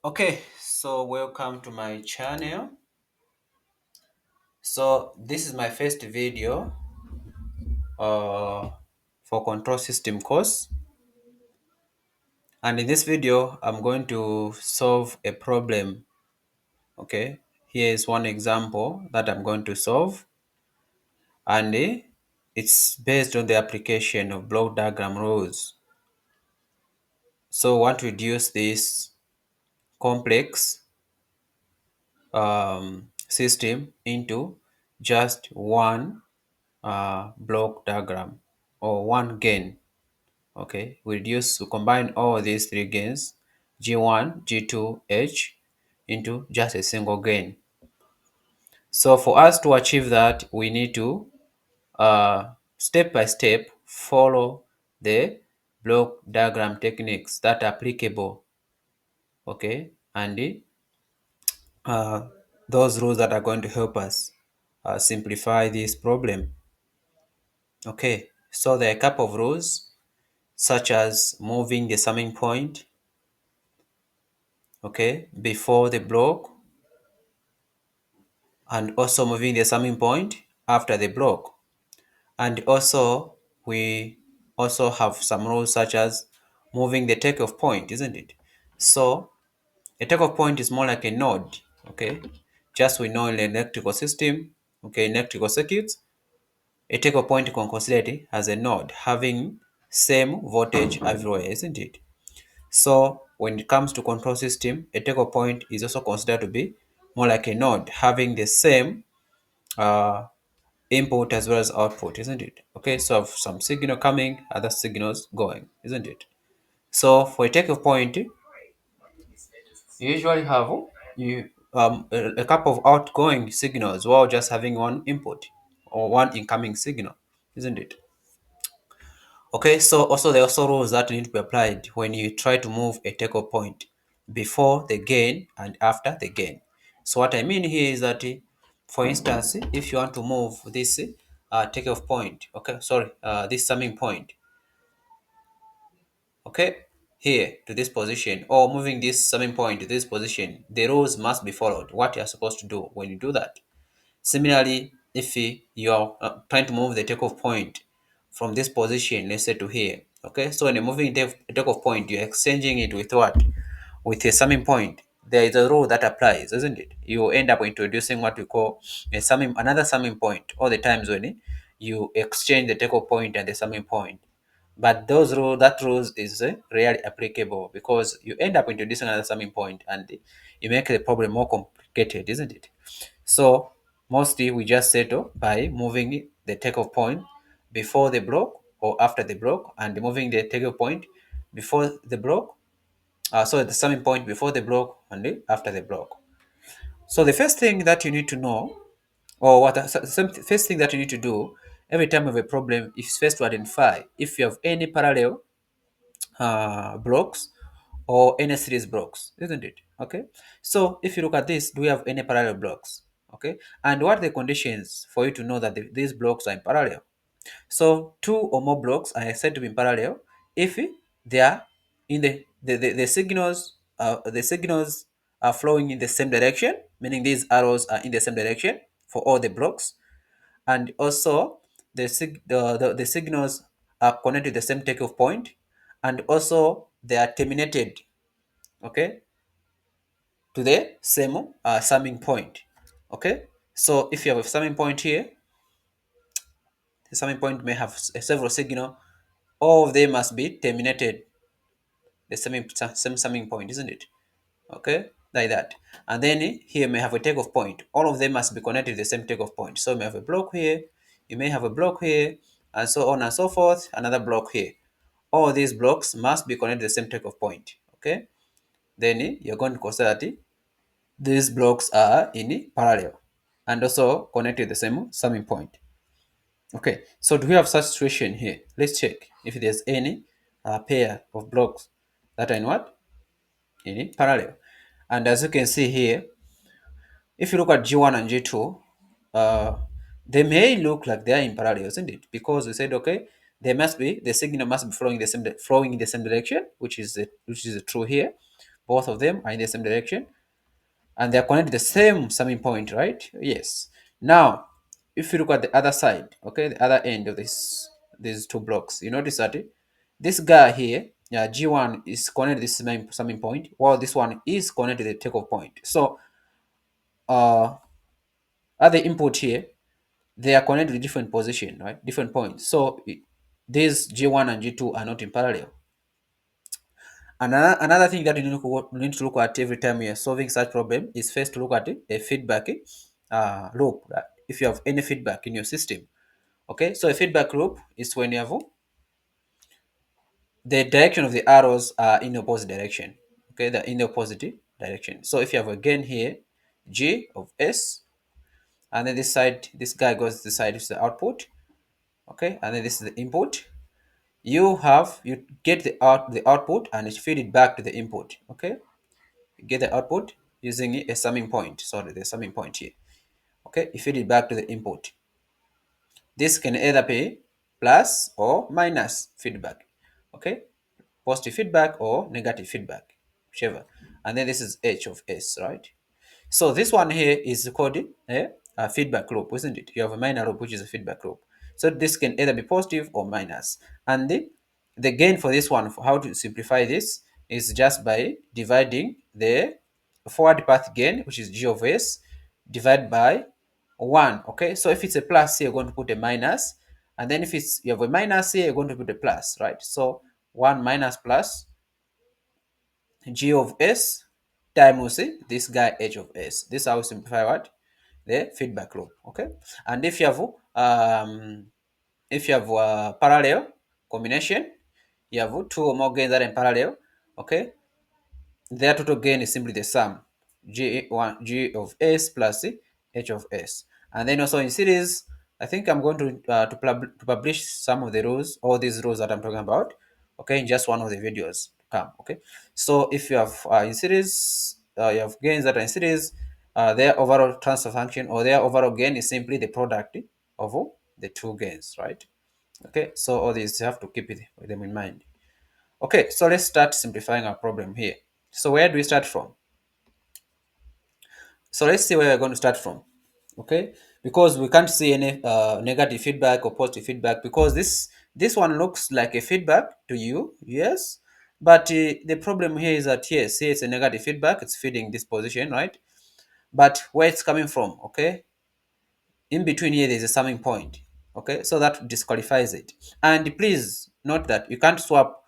Okay, so welcome to my channel. So this is my first video uh, for control system course, and in this video I'm going to solve a problem. Okay, here is one example that I'm going to solve, and it's based on the application of block diagram rules. So I want to reduce this complex system into just one block diagram or one gain. Okay, we combine all these three gains, G1, G2, H, into just a single gain. So for us to achieve that, we need to step by step follow the block diagram techniques that are applicable. Okay, and uh, those rules that are going to help us simplify this problem. Okay, so there are a couple of rules such as moving the summing point, okay, before the block, and also moving the summing point after the block. And also we also have some rules such as moving the takeoff point, isn't it? So a takeoff point is more like a node, okay? Just we know in an electrical system, okay, in electrical circuits, a takeoff point can consider it as a node having same voltage everywhere, isn't it? So when it comes to control system, a takeoff point is also considered to be more like a node having the same uh, input as well as output, isn't it? Okay, so have some signal coming, other signals going, isn't it? So for a takeoff point, you usually have a couple of outgoing signals while just having one input or one incoming signal, isn't it? Okay, so also there are also rules that need to be applied when you try to move a takeoff point before the gain and after the gain. So what I mean here is that, for instance, if you want to move this takeoff point, okay, sorry, this summing point, okay, here to this position, or moving this summing point to this position, the rules must be followed. What you are supposed to do when you do that. Similarly, if you are trying to move the takeoff point from this position, let's say to here, okay, so when you're moving the takeoff point, you're exchanging it with what? With a summing point. There is a rule that applies, isn't it? You end up introducing what we call another summing point all the times when you exchange the takeoff point and the summing point. But that rules is rarely applicable because you end up introducing another summing point and you make the problem more complicated, isn't it? So mostly we just settle by moving the takeoff point before the block or after the block, and moving the takeoff point before the block, so the summing point before the block and after the block. So the first thing that you need to know, or first thing that you need to do every time you have a problem, is first to identify if you have any parallel blocks or any series blocks, isn't it? Okay, so if you look at this, do we have any parallel blocks? Okay, and what are the conditions for you to know that these blocks are in parallel? So two or more blocks are said to be in parallel if they are in the signals, the signals are flowing in the same direction, meaning these arrows are in the same direction for all the blocks, and also the signals are connected to the same takeoff point, and also they are terminated, okay, to the same summing point. Okay, so if you have a summing point here, the summing point may have several signal, all of them must be terminated the same summing point, isn't it? Okay, like that. And then here may have a takeoff point, all of them must be connected to the same takeoff point. So you may have a block here, you may have a block here, and so on and so forth, another block here. All these blocks must be connected to the same takeoff point. Okay, then you're going to consider that these blocks are in parallel and also connected to the same summing point. Okay, so do we have such situation here? Let's check if there's any pair of blocks that are in what? In parallel. And as you can see here, if you look at G1 and G2, uh, they may look like they are in parallel, isn't it? Because we said, okay, there must be the signal must be flowing in the same direction, which is true here. Both of them are in the same direction, and they are connected to the same summing point, right? Yes. Now, if you look at the other side, okay, the other end of these two blocks, you notice that this guy here, G1 is connected to this summing point, while this one is connected to the takeoff point. So, at the input here, they are connected to different position, right? Different points. So these G1 and G2 are not in parallel. Another thing that you need to look at every time you are solving such problem is first to look at a feedback loop. If you have any feedback in your system, okay. So a feedback loop is when you have the direction of the arrows are in the opposite direction. Okay, they're in the opposite direction. So if you have a gain here, G of S, and then this side, this guy goes this side, is the output. Okay, and then this is the input. You get the output and feed it back to the input. Okay, you get the output using a summing point. Sorry, the summing point here. Okay, you feed it back to the input. This can either be plus or minus feedback. Okay, positive feedback or negative feedback, whichever. And then this is H of S, right? So this one here is called a feedback loop, isn't it? You have a minor loop, which is a feedback loop. So this can either be positive or minus. And the gain for this one, for how to simplify this, is just by dividing the forward path gain, which is G of S, divided by 1. Okay, so if it's a plus here, you're going to put a minus. And then if you have a minus here, you're going to put a plus, right? So 1 minus plus G of S times this guy H of S. This is how we simplify what? The feedback loop. Okay. And if you have parallel combination, you have two or more gains that are in parallel. Okay. Their total gain is simply the sum G of S plus H of S. And then also in series, I think I'm going to publish some of the rules, all these rules that I'm talking about, okay, in just one of the videos to come. Okay, so if you have in series, you have gains that are in series, their overall transfer function or their overall gain is simply the product of the two gains, right? Okay, so all these you have to keep them in mind. Okay, so let's start simplifying our problem here. So where do we start from? So let's see where we're going to start from. Okay, because we can't see any negative feedback or positive feedback, because this one looks like a feedback to you, yes, but the problem here is that yes, here it's a negative feedback, it's feeding this position, right? But where it's coming from, okay, in between here there's a summing point, okay, so that disqualifies it. And please note that you can't swap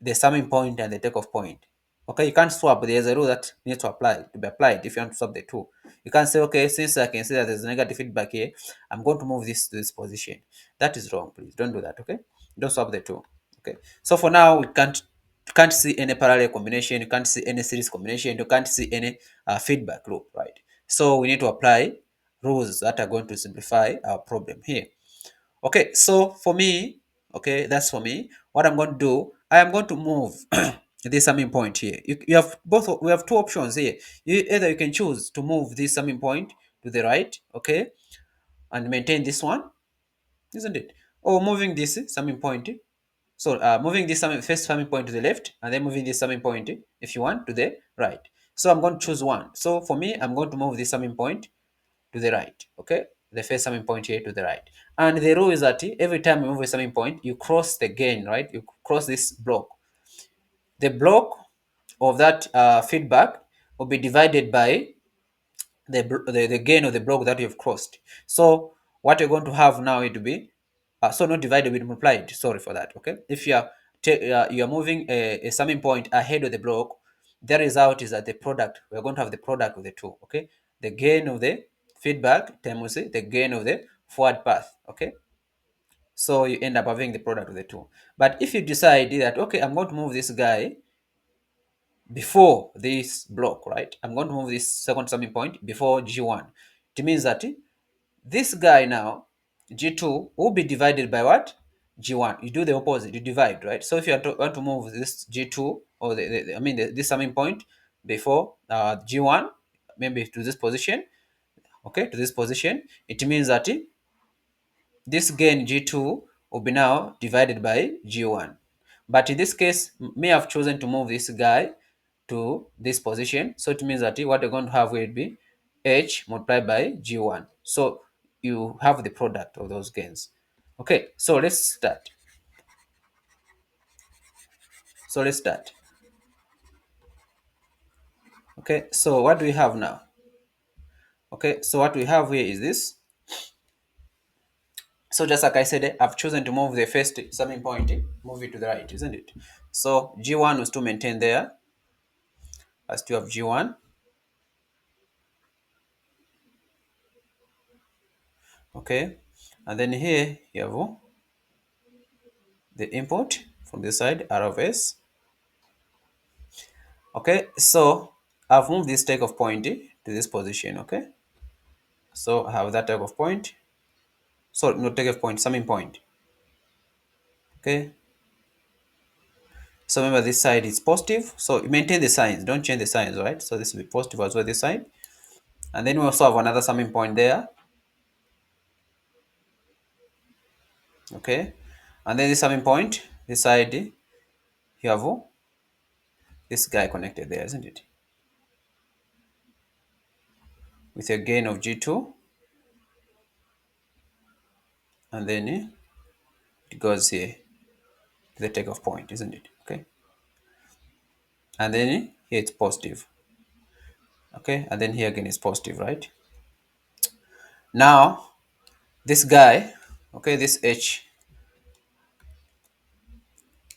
the summing point and the takeoff point. Okay, you can't swap. There's a rule that needs to be applied if you want to swap the two. You can't say, okay, since I can see that there's negative feedback here, I'm going to move this to this position. That is wrong. Please don't do that. Okay, don't swap the two. Okay, so for now we can't see any parallel combination. You can't see any series combination. You can't see any feedback loop, right? So we need to apply rules that are going to simplify our problem here. Okay, so for me, okay, that's for me. What I'm going to do, I am going to move this summing point here. You have we have two options here. Either you can choose to move this summing point to the right, okay, and maintain this one, isn't it? Or moving this summing point. So moving this first summing point to the left, and then moving this summing point, if you want, to the right. So I'm going to choose one. So for me, I'm going to move this summing point to the right, okay, the first summing point here to the right. And the rule is that every time you move a summing point, you cross the gain, right? You cross this block. The block of that feedback will be divided by the gain of the block that you've crossed. So what you're going to have now, it will be so not divided, but multiplied. Sorry for that. Okay, if you are moving a summing point ahead of the block, the result is that the product, we're going to have the product of the two. Okay, the gain of the feedback times the gain of the forward path. Okay, so you end up having the product of the two. But if you decide that, okay, I'm going to move this guy before this block, right? I'm going to move this second summing point before G1. It means that this guy now, G2, will be divided by what? G1. You do the opposite, you divide, right? So if you want to move this G2, or this summing point before G1, maybe to this position, okay, to this position, it means that this gain G2 will be now divided by G1. But in this case, may have chosen to move this guy to this position. So it means that what you're going to have will be H multiplied by G1. So you have the product of those gains. Okay, so let's start. So let's start. Okay, so what do we have now? Okay, so what we have here is this. So just like I said, I've chosen to move the first summing point, move it to the right, isn't it? So G1 was to maintain there. I still have G1. Okay, and then here you have the input from this side, R of S. Okay, so I've moved this take of point to this position. Okay, so I have that take of point. So no take of point, summing point. Okay, so remember this side is positive, so maintain the signs, don't change the signs, right? So this will be positive as well this side, and then we also have another summing point there. Okay, and then this summing point this side, you have this guy connected there, isn't it, with a gain of G2, and then it goes here to the takeoff point, isn't it? Okay, and then here it's positive. Okay, and then here again is positive, right? Now this guy, okay, this H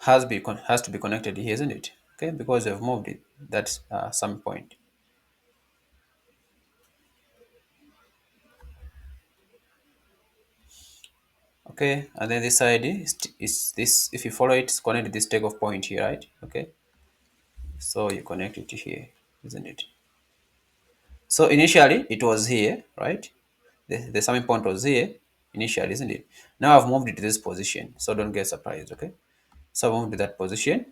has to be connected here, isn't it? Okay, because we have moved it. That's some point. Okay, and then this side is this. If you follow it, it's connected to this takeoff point here, right? Okay, so you connect it here, isn't it? So initially it was here, right? The summing point was here initially, isn't it? Now I've moved it to this position, so don't get surprised. Okay, so I moved to that position,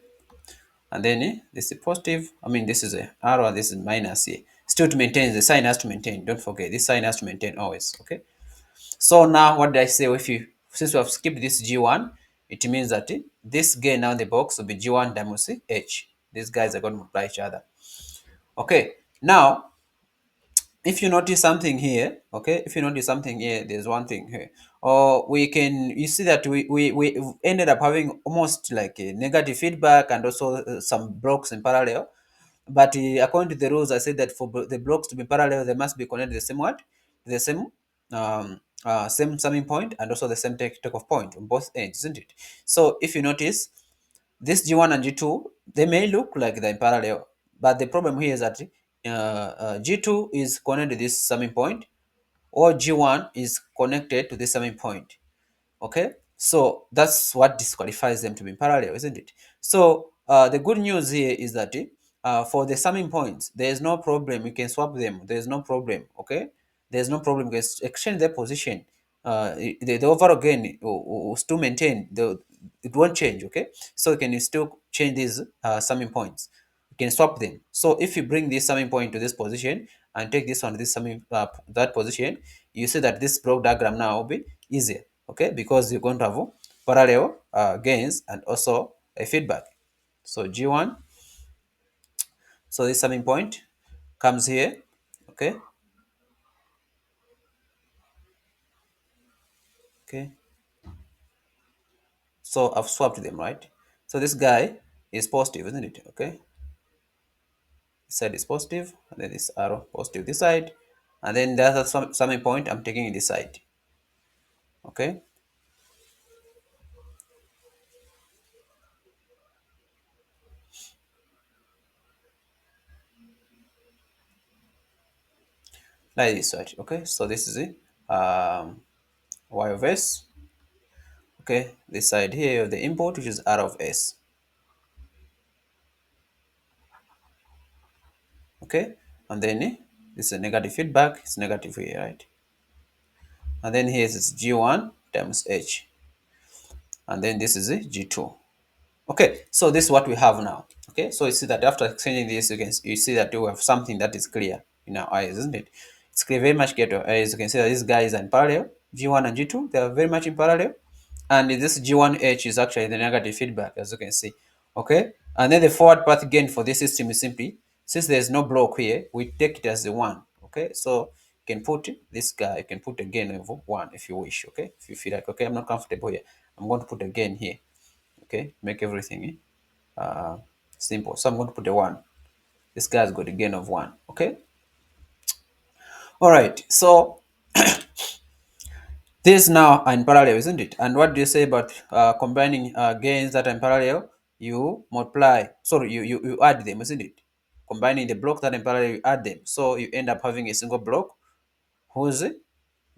and then this is positive. I mean, this is a arrow, this is minus here. Still to maintain, the sign has to maintain. Don't forget, this sign has to maintain always. Okay. So now what did I say? If you, since we have skipped this G1, it means that this gain now in the box will be G1 times H. These guys are going to multiply each other. Okay. Now if you notice something here, okay, if you notice something here, there's one thing here. Or we can, you see that we ended up having almost like a negative feedback and also some blocks in parallel. But according to the rules, I said that for the blocks to be parallel, they must be connected to the same what? The same same summing point and also the same takeoff point on both ends, isn't it? So if you notice, this G1 and G2, they may look like they're in parallel, but the problem here is that G2 is connected to this summing point, or G1 is connected to this summing point. Okay, so that's what disqualifies them to be parallel, isn't it? So the good news here is that for the summing points, there is no problem. You can swap them. There is no problem. Okay, there's no problem. You can exchange their position. The overall gain will still maintain. It won't change. Okay, so you can still change these summing points. You can swap them. So if you bring this summing point to this position and take this one to this summing that position, you see that this block diagram now will be easier. Okay, because you're going to have parallel gains and also a feedback. So G1, so this summing point comes here. Okay, okay, so I've swapped them, right? So this guy is positive, isn't it? Okay, this side is positive, and then this arrow positive this side, and then there's a summing point I'm taking this side. Okay, like this, right? Okay, so this is it. Y of S. Okay, this side here you have the input, which is R of S. Okay, and then this is a negative feedback, it's negative here, right? And then here is G1 times H, and then this is G2. Okay, so this is what we have now. Okay, so you see that after exchanging this, you see that we have something that is clear in our eyes, isn't it? It's clear, very much clear to our eyes. You can see that these guys are in parallel. G1 and G2, they are very much in parallel. and this G1H is actually the negative feedback, as you can see. Okay, and then the forward path gain for this system is simply, since there's no block here, we take it as the 1. Okay, so you can put this guy, you can put a gain of 1 if you wish. Okay, if you feel like, okay, I'm not comfortable here, I'm going to put a gain here. Okay, make everything uh, simple. So I'm going to put a 1. This guy's got a gain of 1. Okay, all right, so these now are in parallel, isn't it? And what do you say about combining gains that are in parallel? You multiply, sorry, you add them, isn't it? Combining the block that are in parallel, you add them. So you end up having a single block whose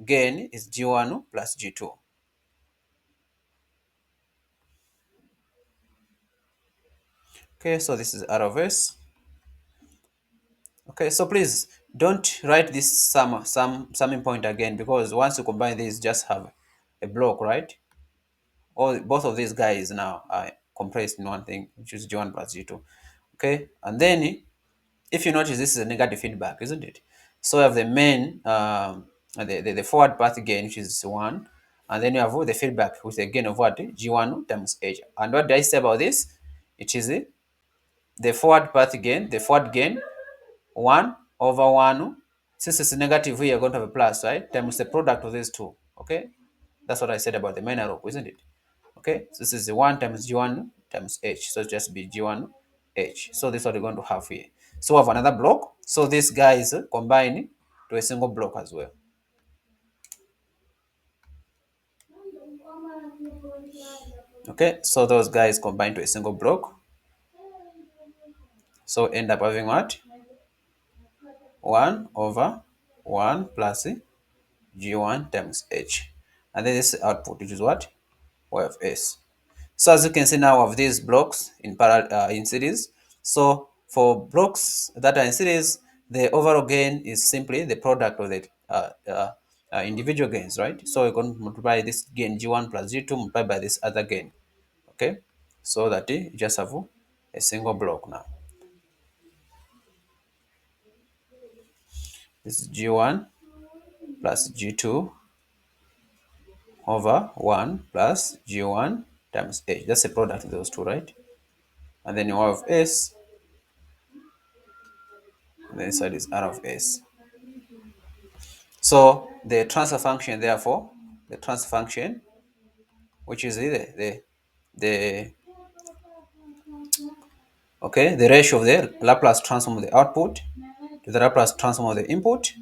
gain is G1 plus G2. Okay, so this is R of S. Okay, so please don't write this summing point again, because once you combine these, just have a block, right? All both of these guys now are compressed in one thing, which is G1 plus G2. Okay, and then if you notice, this is a negative feedback, isn't it? So you have the main the forward path gain, which is 1, and then you have the feedback with a gain of what? G1 times H. And what do I say about this? It is the forward path gain, the forward gain 1 over 1. Since it's negative, we are going to have a plus, right? Times the product of these two. Okay, that's what I said about the minor rope, isn't it? Okay, so this is the 1 times G1 times H. So just be G1 H. So this is what we're going to have here. So we have another block. So this guy is combined to a single block as well. Okay, so those guys combine to a single block. So end up having what? 1 over 1 plus G1 times H. And then this output, which is what? Y of S. So as you can see now of these blocks in parallel in series. So for blocks that are in series, the overall gain is simply the product of the individual gains, right? So we're going to multiply this gain G1 plus G2 multiplied by this other gain. Okay, so that you just have a single block now. This is G1 plus G2 over 1 plus G1 times H. That's a product of those two, right? And then Y of S, and then this side is R of S. So the transfer function, therefore, the transfer function, which is the okay, the ratio of the Laplace transform of the output to the Laplace transform of the input.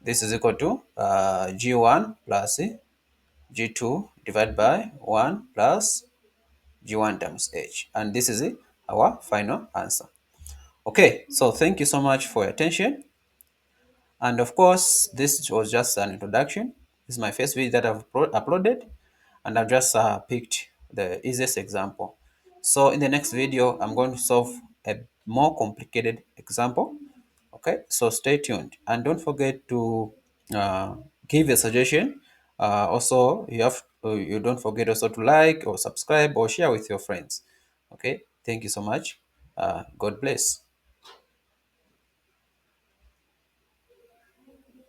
This is equal to G1 plus G2 divided by 1 plus G1 times H. And this is our final answer. Okay, so thank you so much for your attention. And of course, this was just an introduction. This is my first video that I've uploaded, and I've just picked the easiest example. So in the next video, I'm going to solve a more complicated example. Okay, so stay tuned and don't forget to uh, give a suggestion. Also, you don't forget also to like or subscribe or share with your friends. Okay, thank you so much. God bless.